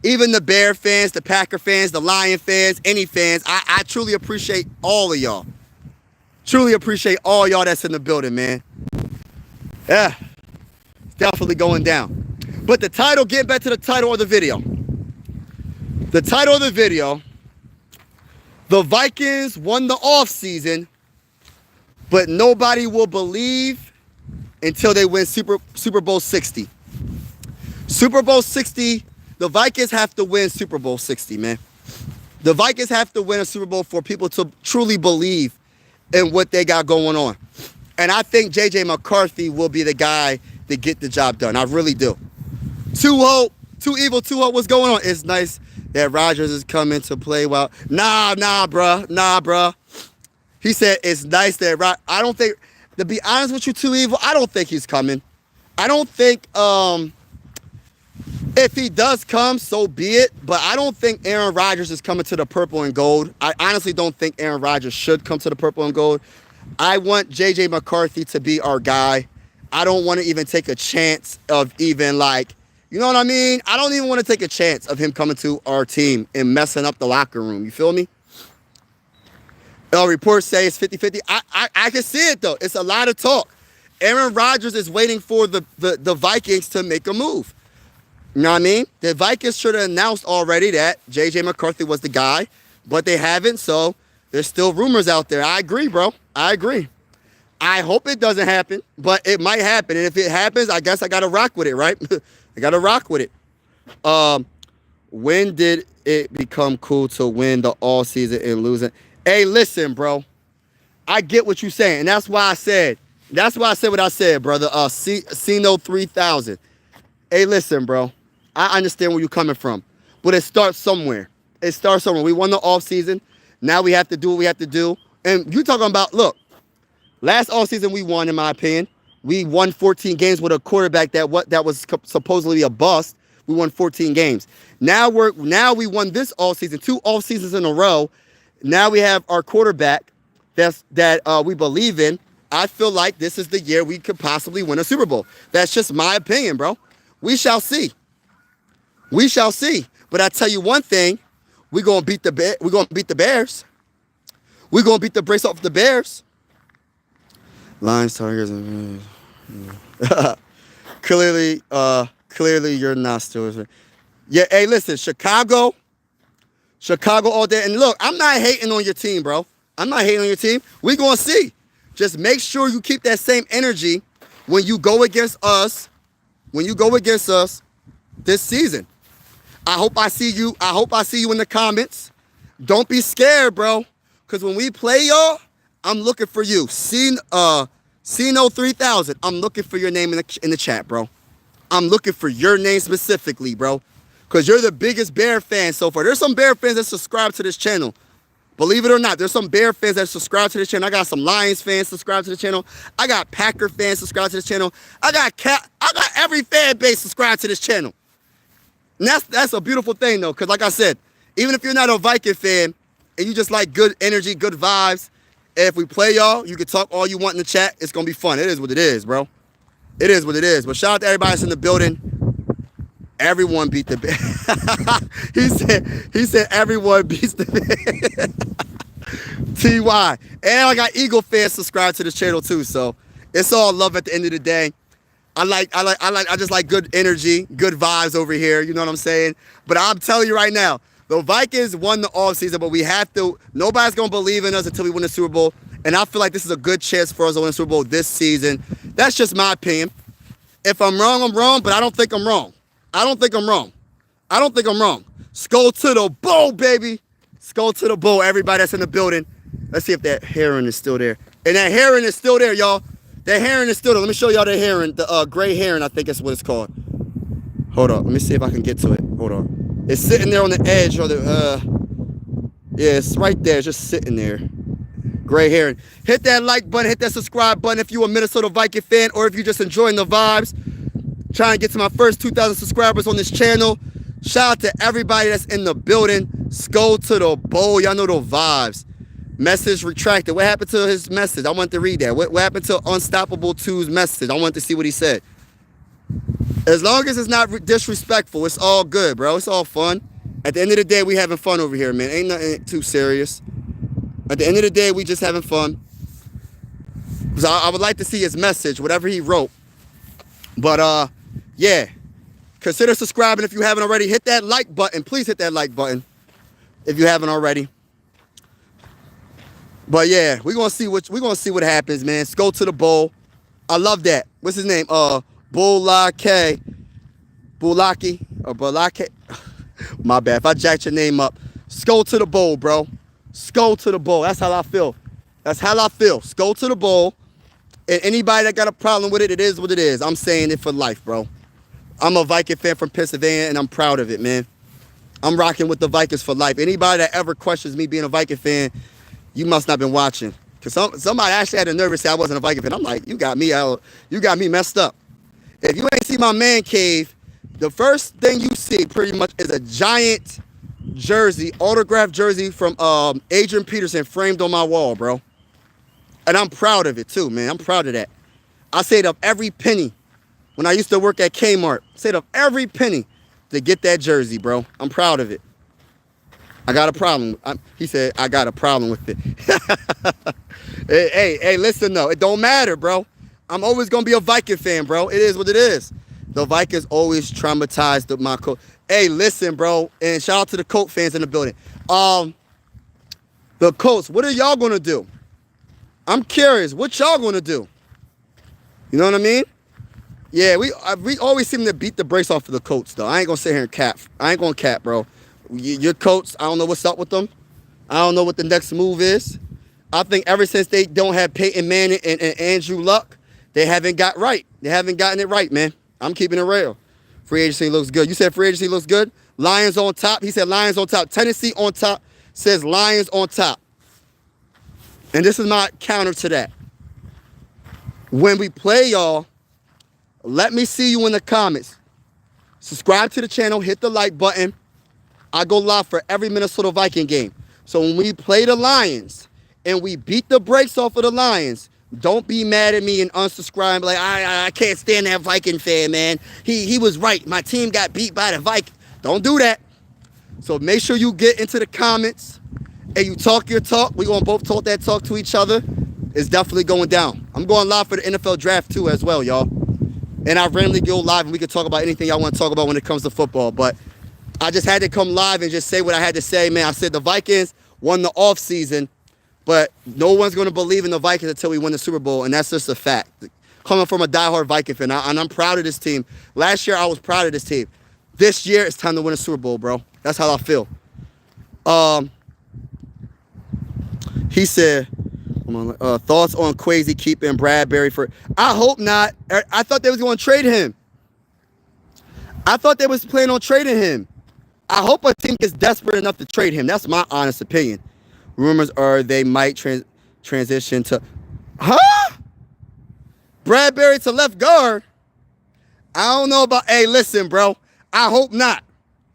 S1: even the Bear fans, the Packer fans, the Lion fans, any fans, I truly appreciate all of y'all. Truly appreciate all y'all that's in the building, man. Yeah, it's definitely going down. But the title, getting back to the title of the video. The title of the video, the Vikings won the offseason, but nobody will believe until they win Super Bowl 60. Super Bowl 60, the Vikings have to win Super Bowl 60, man. The Vikings have to win a Super Bowl for people to truly believe in what they got going on. And I think J.J. McCarthy will be the guy to get the job done. I really do. Too evil, what's going on? It's nice that Rodgers is coming to play well. Nah, bruh. He said it's nice that I don't think, to be honest with you, Too Evil, I don't think he's coming. I don't think, if he does come, so be it. But I don't think Aaron Rodgers is coming to the purple and gold. I honestly don't think Aaron Rodgers should come to the purple and gold. I want J.J. McCarthy to be our guy. I don't want to even take a chance of even like, you know what I mean? I don't even want to take a chance of him coming to our team and messing up the locker room. You feel me? Reports say it's 50-50. I can see it, though. It's a lot of talk. Aaron Rodgers is waiting for the Vikings to make a move. You know what I mean? The Vikings should have announced already that J.J. McCarthy was the guy, but they haven't, so there's still rumors out there. I agree, bro. I agree. I hope it doesn't happen, but it might happen. And if it happens, I guess I got to rock with it, right? I got to rock with it. When did it become cool to win the all season and losing? Hey, listen, bro. I get what you're saying. And that's why I said what I said, brother. Cino 3000. Hey, listen, bro. I understand where you're coming from. But it starts somewhere. We won the off season. Now we have to do what we have to do. And you talking about, look, last off season we won, in my opinion. We won 14 games with a quarterback that was supposedly a bust. We won 14 games. Now we won this all season, 2 off seasons in a row. Now we have our quarterback that we believe in. I feel like this is the year we could possibly win a Super Bowl. That's just my opinion, bro. We shall see. We shall see. But I tell you one thing, we're gonna beat the Bears. We're gonna beat the brakes off the Bears. Lions, Tigers, and clearly you're not Steelers. Yeah, hey, listen, Chicago all day. And look, I'm not hating on your team, bro. I'm not hating on your team. We're gonna see. Just make sure you keep that same energy when you go against us. This season. I hope I see you in the comments. Don't be scared, bro. Because when we play y'all, I'm looking for you. Cino 3000. I'm looking for your name in the chat, bro. I'm looking for your name specifically, bro. Because you're the biggest Bear fan so far. There's some Bear fans that subscribe to this channel. Believe it or not, there's some Bear fans that subscribe to this channel. I got some Lions fans subscribe to the channel. I got Packer fans subscribe to this channel. I got every fan base subscribe to this channel. And that's a beautiful thing, though, because like I said, even if you're not a Viking fan and you just like good energy, good vibes, if we play y'all, you can talk all you want in the chat. It's going to be fun. It is what it is, bro. It is what it is. But shout out to everybody that's in the building. Everyone beat the Bears. he said everyone beats the Bears. TY. And I got Eagle fans subscribed to this channel too, so it's all love at the end of the day. I just like good energy, good vibes over here. You know what I'm saying? But I'm telling you right now, the Vikings won the offseason, but we have to. Nobody's gonna believe in us until we win the Super Bowl. And I feel like this is a good chance for us to win the Super Bowl this season. That's just my opinion. If I'm wrong, I'm wrong, but I don't think I'm wrong. I don't think I'm wrong. I don't think I'm wrong. Skull to the bowl, baby. Skull to the bowl, everybody that's in the building. Let's see if that heron is still there. And that heron is still there, y'all. That heron is still there. Let me show y'all the heron, the gray heron, I think that's what it's called. Hold up. Let me see if I can get to it. Hold on. It's sitting there on the edge or yeah, it's right there. It's just sitting there. Gray heron. Hit that like button. Hit that subscribe button if you're a Minnesota Viking fan or if you're just enjoying the vibes. Trying to get to my first 2,000 subscribers on this channel. Shout out to everybody that's in the building. Skull to the bowl. Y'all know the vibes. Message retracted. What happened to his message? I want to read that. What happened to Unstoppable 2's message? I want to see what he said. As long as it's not disrespectful, it's all good, bro. It's all fun. At the end of the day, we having fun over here, man. Ain't nothing too serious. At the end of the day, we just having fun. So I would like to see his message, whatever he wrote. But, yeah. Consider subscribing if you haven't already. Hit that like button. Please hit that like button if you haven't already. But yeah, we're gonna see what happens, man. Let's go to the bowl. I love that. What's his name? Bulake. Bulaki or Bulake. My bad. If I jacked your name up. Skull to the bowl, bro. Skull to the bowl. That's how I feel. That's how I feel. Skull to the bowl. And anybody that got a problem with it, it is what it is. I'm saying it for life, bro. I'm a Viking fan from Pennsylvania, and I'm proud of it, man. I'm rocking with the Vikings for life. Anybody that ever questions me being a Viking fan, you must not been watching. Because somebody actually had a nerve to say I wasn't a Viking fan. I'm like, you got me out. You got me messed up. If you ain't see my man cave, the first thing you see pretty much is a giant jersey, autographed jersey from Adrian Peterson framed on my wall, bro. And I'm proud of it too, man. I'm proud of that. I saved up every penny when I used to work at Kmart. Saved up every penny to get that jersey, bro. I'm proud of it. I got a problem. He said, I got a problem with it. hey, listen, though. It don't matter, bro. I'm always going to be a Viking fan, bro. It is what it is. The Vikings always traumatized my coat. Hey, listen, bro. And shout out to the Colt fans in the building. The Colts, what are y'all going to do? I'm curious. What y'all going to do? You know what I mean? Yeah, we always seem to beat the brakes off of the Colts, though. I ain't going to sit here and cap. I ain't going to cap, bro. Your Colts, I don't know what's up with them. I don't know what the next move is. I think ever since they don't have Peyton Manning and Andrew Luck, they haven't got right. They haven't gotten it right, man. I'm keeping it real. Free agency looks good. You said free agency looks good? Lions on top. He said Lions on top. Tennessee on top. Says Lions on top. And this is my counter to that. When we play y'all, let me see you in the comments. Subscribe to the channel. Hit the like button. I go live for every Minnesota Viking game. So when we play the Lions and we beat the brakes off of the Lions, don't be mad at me and unsubscribe. Like, I can't stand that Viking fan, man. He was right. My team got beat by the Vikings. Don't do that. So make sure you get into the comments and you talk your talk. We're going to both talk that talk to each other. It's definitely going down. I'm going live for the NFL draft too as well, y'all. And I randomly go live and we can talk about anything y'all want to talk about when it comes to football. But I just had to come live and just say what I had to say, man. I said the Vikings won the offseason, but no one's going to believe in the Vikings until we win the Super Bowl, and that's just a fact. Coming from a diehard Viking fan, and I'm proud of this team. Last year, I was proud of this team. This year, it's time to win a Super Bowl, bro. That's how I feel. He said, thoughts on Kwesi keeping Bradbury for... I hope not. I thought they was going to trade him. I thought they was planning on trading him. I hope a team is desperate enough to trade him. That's my honest opinion. Rumors are they might transition to... Huh? Bradbury to left guard? I don't know about... Hey, listen, bro. I hope not.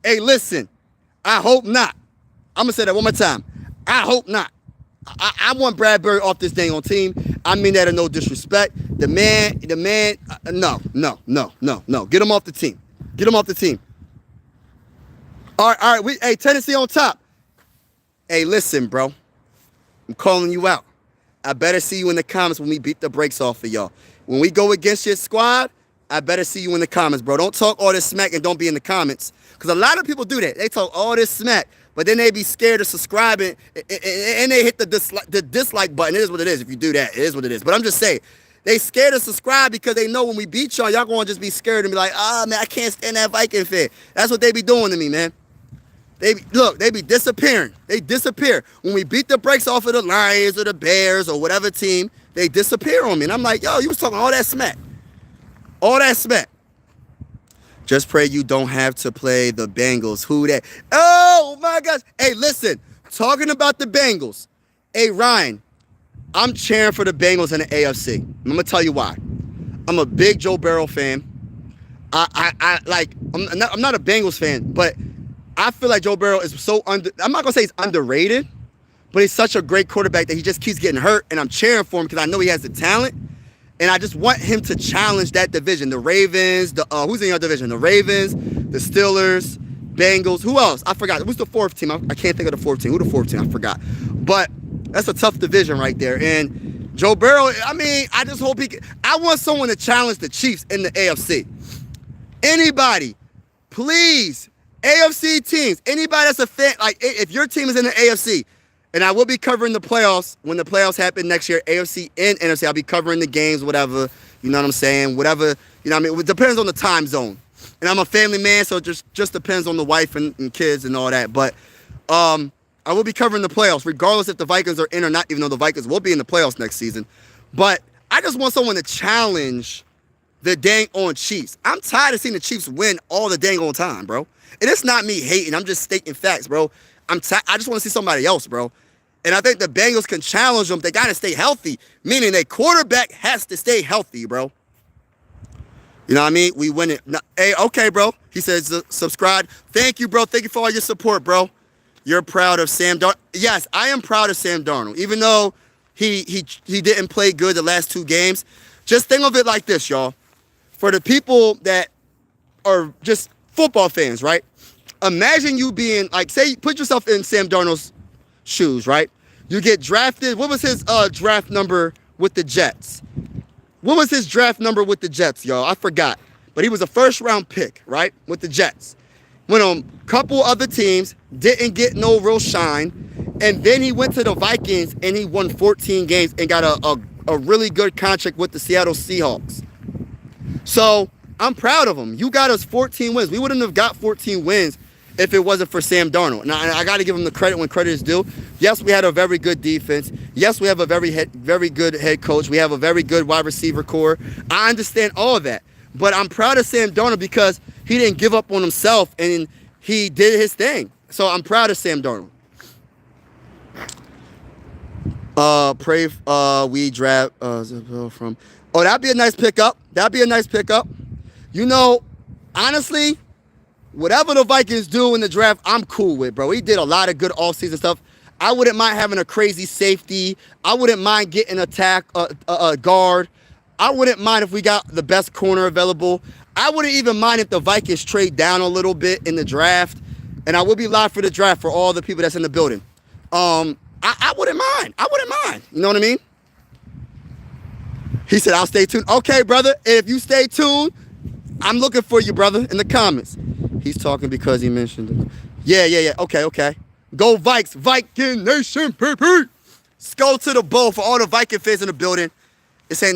S1: Hey, listen. I hope not. I'm going to say that one more time. I hope not. I want Bradbury off this dang on team. I mean that in no disrespect. The man, no. Get him off the team. Get him off the team. All right. Hey, Tennessee on top. Hey, listen, bro. I'm calling you out. I better see you in the comments when we beat the brakes off of y'all. When we go against your squad, I better see you in the comments, bro. Don't talk all this smack and don't be in the comments. Because a lot of people do that. They talk all this smack, but then they be scared of subscribing and they hit the dislike button. It is what it is. If you do that, it is what it is. But I'm just saying, they scared to subscribe because they know when we beat y'all going to just be scared and be like, man, I can't stand that Viking fan. That's what they be doing to me, man. They be disappearing. They disappear. When we beat the brakes off of the Lions or the Bears or whatever team, they disappear on me. And I'm like, yo, you was talking all that smack. All that smack. Just pray you don't have to play the Bengals. Who that? Oh, my gosh. Hey, listen. Talking about the Bengals. Hey, Ryan, I'm cheering for the Bengals in the AFC. I'm going to tell you why. I'm a big Joe Burrow fan. I'm not a Bengals fan, but I feel like Joe Burrow is so I'm not going to say he's underrated, but he's such a great quarterback that he just keeps getting hurt, and I'm cheering for him because I know he has the talent, and I just want him to challenge that division. The Ravens, who's in your division? The Ravens, the Steelers, Bengals. Who else? I forgot. Who's the fourth team? I can't think of the fourth team. Who the fourth team? I forgot. But that's a tough division right there. And Joe Burrow, I mean, I just hope I want someone to challenge the Chiefs in the AFC. Anybody, please. AFC teams, anybody that's a fan, like if your team is in the AFC, and I will be covering the playoffs when the playoffs happen next year, AFC and NFC, I'll be covering the games, whatever, you know what I'm saying, whatever, you know what I mean, it depends on the time zone. And I'm a family man, so it just depends on the wife and kids and all that. But I will be covering the playoffs, regardless if the Vikings are in or not, even though the Vikings will be in the playoffs next season. But I just want someone to challenge the dang on Chiefs. I'm tired of seeing the Chiefs win all the dang on time, bro. And it's not me hating. I'm just stating facts, bro. I just want to see somebody else, bro. And I think the Bengals can challenge them. They got to stay healthy, meaning their quarterback has to stay healthy, bro. You know what I mean? We win it. Hey, okay, bro. He says subscribe. Thank you, bro. Thank you for all your support, bro. You're proud of Sam Darnold. Yes, I am proud of Sam Darnold. Even though he didn't play good the last two games. Just think of it like this, y'all. For the people that are just football fans, right? Imagine you being, like, say, put yourself in Sam Darnold's shoes, right? You get drafted. What was his draft number with the Jets? What was his draft number with the Jets, y'all? I forgot. But he was a first-round pick, right, with the Jets. Went on a couple other teams, didn't get no real shine, and then he went to the Vikings, and he won 14 games and got a really good contract with the Seattle Seahawks. So I'm proud of him. You got us 14 wins. We wouldn't have got 14 wins if it wasn't for Sam Darnold. Now, I got to give him the credit when credit is due. Yes, we had a very good defense. Yes, we have a very good head coach. We have a very good wide receiver core. I understand all of that. But I'm proud of Sam Darnold because he didn't give up on himself and he did his thing. So I'm proud of Sam Darnold. Pray we draft from. Oh, that'd be a nice pickup. That'd be a nice pickup. You know, honestly, whatever the Vikings do in the draft, I'm cool with, bro. He did a lot of good offseason stuff. I wouldn't mind having a crazy safety. I wouldn't mind getting a guard. I wouldn't mind if we got the best corner available. I wouldn't even mind if the Vikings trade down a little bit in the draft. And I would be live for the draft for all the people that's in the building. I wouldn't mind. I wouldn't mind. You know what I mean? He said, I'll stay tuned. Okay, brother. If you stay tuned, I'm looking for you, brother, in the comments. He's talking because he mentioned it. Yeah. Okay. Go Vikes. Viking Nation, baby. Let's go to the bowl for all the Viking fans in the building. This ain't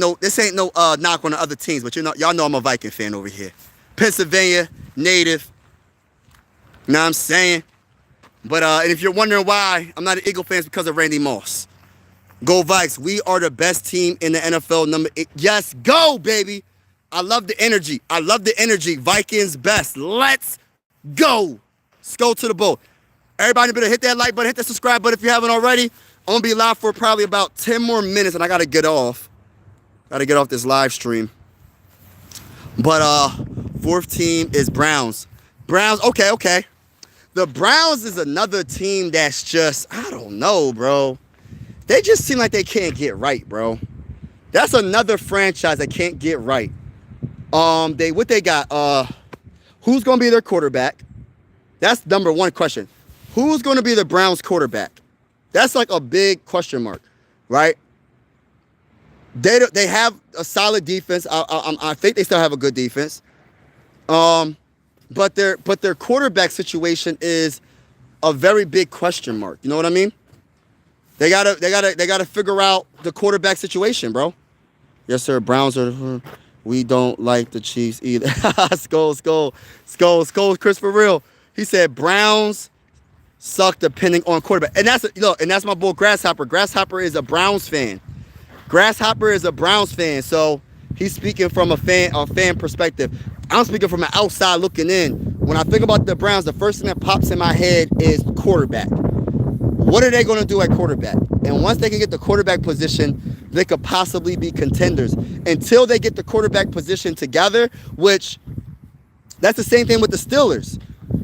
S1: no knock on the other teams, but y'all know I'm a Viking fan over here. Pennsylvania, native. You know what I'm saying? But and if you're wondering why I'm not an Eagle fan, it's because of Randy Moss. Go Vikes. We are the best team in the NFL. Number 8. Yes, go, baby. I love the energy. Vikings best. Let's go. Let's go to the bowl. Everybody better hit that like button, hit that subscribe button if you haven't already. I'm going to be live for probably about 10 more minutes, and I got to get off. Got to get off this live stream. But fourth team is Browns. Okay. The Browns is another team that's just, I don't know, bro. They just seem like they can't get right, bro. That's another franchise that can't get right. They got? Who's gonna be their quarterback? That's number one question. Who's gonna be the Browns quarterback? That's like a big question mark, right? They have a solid defense. I think they still have a good defense. But their quarterback situation is a very big question mark. You know what I mean? They gotta figure out the quarterback situation, bro. Yes, sir. Browns are. We don't like the Chiefs either. Skull, Chris for real. He said Browns suck depending on quarterback, and that's my boy Grasshopper. Grasshopper is a Browns fan. So he's speaking from a fan perspective. I'm speaking from an outside looking in. When I think about the Browns, the first thing that pops in my head is quarterback. What are they going to do at quarterback? And once they can get the quarterback position, they could possibly be contenders. Until they get the quarterback position together, which that's the same thing with the Steelers.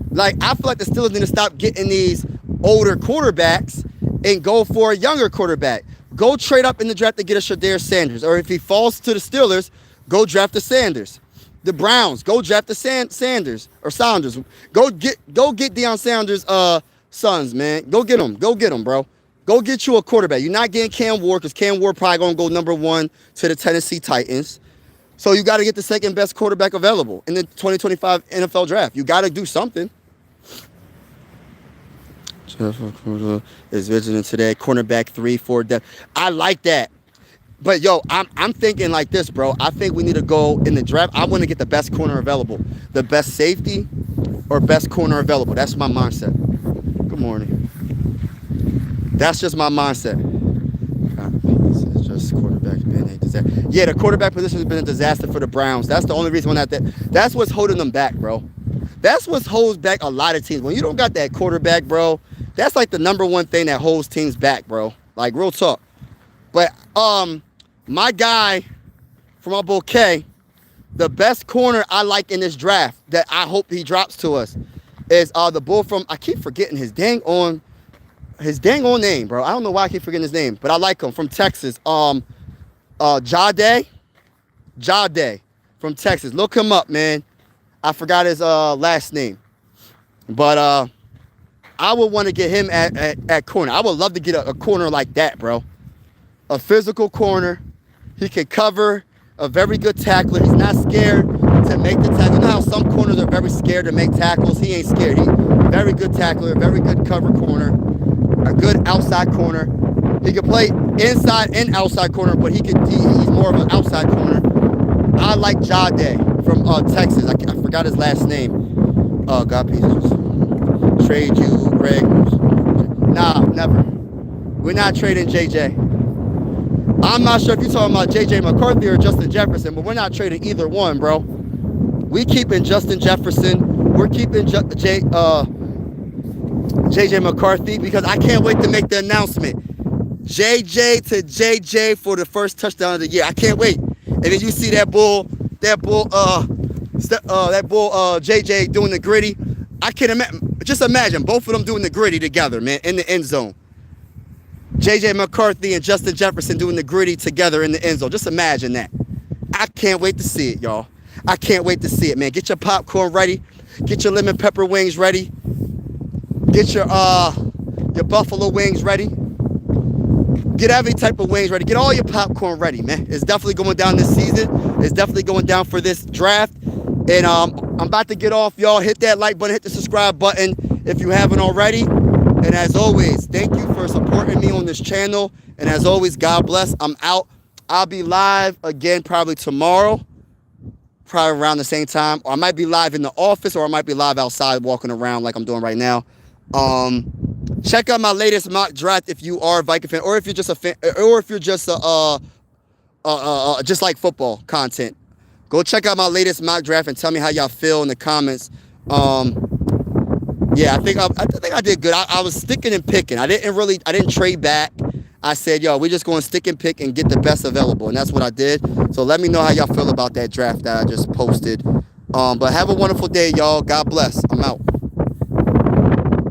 S1: Like, I feel like the Steelers need to stop getting these older quarterbacks and go for a younger quarterback. Go trade up in the draft to get a Shedeur Sanders. Or if he falls to the Steelers, go draft the Sanders. The Browns, go draft the Sanders or Saunders. Go get Deion Sanders' sons, man. Go get them, bro. Go get you a quarterback. You're not getting Cam Ward because Cam Ward probably going to go number 1 to the Tennessee Titans. So you got to get the second best quarterback available in the 2025 NFL draft. You got to do something. Jeff is visiting today. Cornerback 3-4 depth. I like that. But yo, I'm thinking like this, bro. I think we need to go in the draft. I want to get the best corner available, the best safety, or best corner available. That's my mindset. Good morning. That's just my mindset. It's just quarterback been a disaster. Yeah, the quarterback position has been a disaster for the Browns. That's the only reason why that's what's holding them back, bro. That's what holds back a lot of teams. When you don't got that quarterback, bro, that's like the number one thing that holds teams back, bro. Like, real talk. But my guy from our boy K, the best corner I like in this draft that I hope he drops to us is the bull from, I keep forgetting his dang on name, bro. I don't know why I keep forgetting his name, but I like him, from Texas. Jade from Texas. Look him up, man. I forgot his last name. But I would want to get him at corner. I would love to get a corner like that, bro. A physical corner. He can cover, a very good tackler. He's not scared to make the tackle. You know how some corners are very scared to make tackles? He ain't scared. He's a very good tackler, a very good cover corner, a good outside corner. He can play inside and outside corner, but he's more of an outside corner. I like Jade from Texas. I forgot his last name. God pieces. Trade you, Greg. Nah, never. We're not trading JJ. I'm not sure if you're talking about JJ McCarthy or Justin Jefferson, but we're not trading either one, bro. We keeping Justin Jefferson. We're keeping JJ McCarthy because I can't wait to make the announcement. JJ to JJ for the first touchdown of the year. I can't wait. And then you see that bull JJ doing the gritty. I can't imagine. Just imagine both of them doing the gritty together, man, in the end zone. JJ McCarthy and Justin Jefferson doing the gritty together in the end zone. Just imagine that. I can't wait to see it, y'all. I can't wait to see it, man. Get your popcorn ready. Get your lemon pepper wings ready. Get your buffalo wings ready. Get every type of wings ready. Get all your popcorn ready, man. It's definitely going down this season. It's definitely going down for this draft. And I'm about to get off, y'all. Hit that like button. Hit the subscribe button if you haven't already. And as always, thank you for supporting me on this channel. And as always, God bless. I'm out. I'll be live again probably tomorrow. Probably around the same time. Or I might be live in the office, or I might be live outside walking around like I'm doing right now. Check out my latest mock draft if you are a Viking fan, or if you're just a fan, or if you're just just like football content. Go check out my latest mock draft and tell me how y'all feel in the comments. Yeah, I think I did good. I was sticking and picking. I didn't trade back. I said, yo, we're just going to stick and pick and get the best available. And that's what I did. So let me know how y'all feel about that draft that I just posted. But have a wonderful day, y'all. God bless. I'm out.